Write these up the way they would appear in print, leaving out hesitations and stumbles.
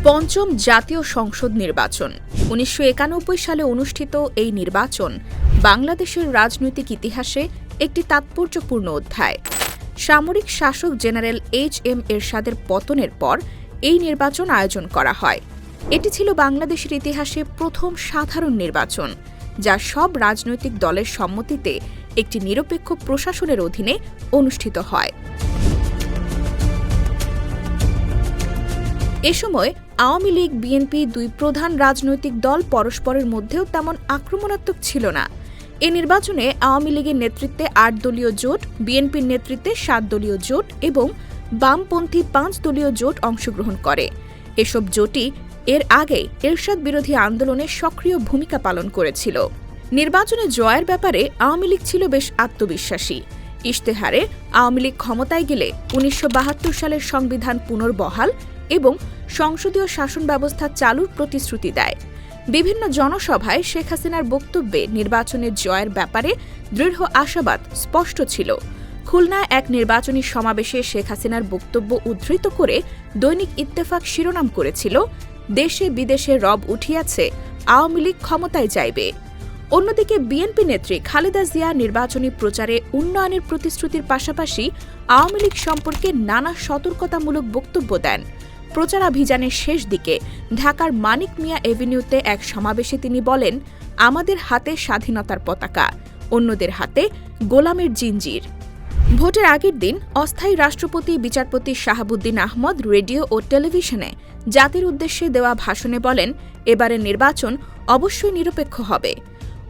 পঞ্চম জাতীয় সংসদ নির্বাচন ১৯৯১ সালে অনুষ্ঠিত এই নির্বাচন বাংলাদেশের রাজনৈতিক ইতিহাসে একটি তাৎপর্যপূর্ণ অধ্যায়। সামরিক শাসক জেনারেল এইচ.এম. এরশাদের পতনের পর এই নির্বাচন আয়োজন করা হয়। এটি ছিল বাংলাদেশের ইতিহাসে প্রথম সাধারণ নির্বাচন, যা সব রাজনৈতিক দলের সম্মতিতে একটি নিরপেক্ষ প্রশাসনের অধীনে অনুষ্ঠিত হয়। এ সময় আওয়ামী লীগ, বিএনপি দুই প্রধান রাজনৈতিক দল পরস্পরের মধ্যেও তেমন আক্রমণাত্মক ছিল না। এ নির্বাচনে আওয়ামী লীগের নেতৃত্বে ৮ দলীয় জোট, বিএনপির নেতৃত্বে ৭ দলীয় জোট এবং বামপন্থী ৫ দলীয় জোট অংশগ্রহণ করে। এসব জোটই এর আগে এরশাদ বিরোধী আন্দোলনে সক্রিয় ভূমিকা পালন করেছিল। নির্বাচনে জয়ের ব্যাপারে আওয়ামী লীগ ছিল বেশ আত্মবিশ্বাসী। ইশতেহারে আওয়ামী লীগ ক্ষমতায় গেলে ১৯৭২ সালের সংবিধান পুনর্বহাল এবং সংসদীয় শাসন ব্যবস্থা চালুর প্রতিশ্রুতি দেয়। বিভিন্ন জনসভায় শেখ হাসিনার বক্তব্যে নির্বাচনের জয়ের ব্যাপারে দৃঢ় আশাবাদ স্পষ্ট ছিল। খুলনায় এক নির্বাচনী সমাবেশে শেখ হাসিনার বক্তব্য উদ্ধৃত করে দৈনিক ইত্তেফাক শিরোনাম করেছিল, দেশে বিদেশে রব উঠিয়াছে, আওয়ামী লীগ ক্ষমতায় যাইবে। অন্যদিকে বিএনপি নেত্রী খালেদা জিয়া নির্বাচনী প্রচারে উন্নয়নের প্রতিশ্রুতির পাশাপাশি আওয়ামী লীগ সম্পর্কে নানা সতর্কতামূলক বক্তব্য দেন। প্রচারাভিযানের শেষ দিকে ঢাকার মানিক মিয়া এভিনিউতে এক সমাবেশে তিনি বলেন, আমাদের হাতে স্বাধীনতার পতাকা, অন্যদের হাতে গোলামের জিঞ্জির। ভোটের আগের দিন অস্থায়ী রাষ্ট্রপতি বিচারপতি শাহাবুদ্দিন আহমদ রেডিও ও টেলিভিশনে জাতির উদ্দেশ্যে দেওয়া ভাষণে বলেন, এবারের নির্বাচন অবশ্যই নিরপেক্ষ হবে।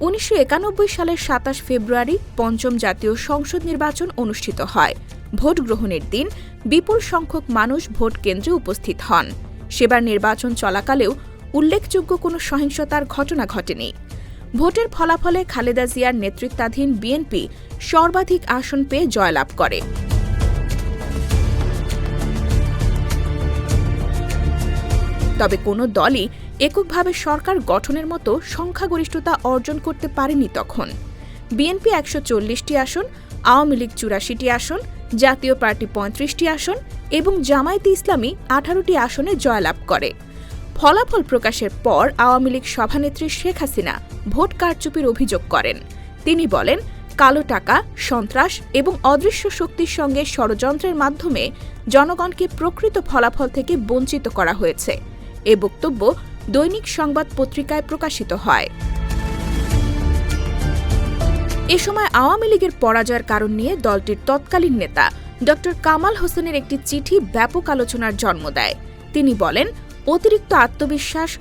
১৯৯১ সালের ২৭ ফেব্রুয়ারি পঞ্চম জাতীয় সংসদ নির্বাচন অনুষ্ঠিত হয়। ভোট গ্রহণের দিন বিপুল সংখ্যক মানুষ ভোট কেন্দ্রে উপস্থিত হন। সেবার নির্বাচন চলাকালেও উল্লেখযোগ্য কোনো সহিংসতার ঘটনা ঘটেনি। ভোটের ফলাফলে খালেদা জিয়ার নেতৃত্বাধীন বিএনপি সর্বাধিক আসন পেয়ে জয়লাভ করে। তবে কোনো দলই এককভাবে সরকার গঠনের মতো সংখ্যাগরিষ্ঠতা অর্জন করতে পারেনি তখন। বিএনপি ১৪০টি আসন, আওয়ামী লীগ ৮৪টি আসন, জাতীয় পার্টি ৩৫টি আসন এবং জামায়াতে ইসলামী ১৮টি আসনে জয়লাভ করে। ফলাফল প্রকাশের পর আওয়ামী লীগ সভানেত্রী শেখ হাসিনা ভোট কারচুপির অভিযোগ করেন। তিনি বলেন, কালো টাকা, সন্ত্রাস এবং অদৃশ্য শক্তির সঙ্গে ষড়যন্ত্রের মাধ্যমে জনগণকে প্রকৃত ফলাফল থেকে বঞ্চিত করা হয়েছে। এ বক্তব্য দৈনিক সংবাদ পত্রিকায় প্রকাশিত হয়। এ সময় আওয়ামী লীগের পরাজয়ের কারণ নিয়ে দলটির তৎকালীন নেতা ড. কামাল হোসেনের একটি চিঠি ব্যাপক আলোচনার জন্ম দেয়। তিনি বলেন, অতিরিক্ত আত্মবিশ্বাস,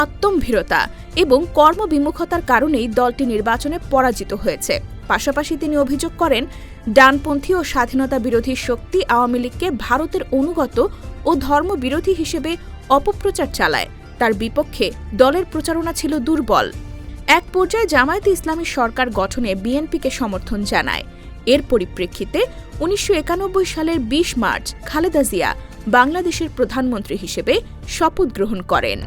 আত্মম্ভীরতা এবং কর্মবিমুখতার কারণেই দলটি নির্বাচনে পরাজিত হয়েছে। পাশাপাশি তিনি অভিযোগ করেন, ডানপন্থী ও স্বাধীনতা বিরোধী শক্তি আওয়ামী লীগকে ভারতের অনুগত ও ধর্মবিরোধী হিসেবে অপপ্রচার চালায়। তার বিপক্ষে দলের প্রচারণা ছিল দুর্বল। এক পর্যায়ে জামায়াতে ইসলামী সরকার গঠনে বিএনপিকে সমর্থন জানায়। এর পরিপ্রেক্ষিতে ১৯৯১ সালের ২০ মার্চ খালেদা জিয়া বাংলাদেশের প্রধানমন্ত্রী হিসেবে শপথ গ্রহণ করেন।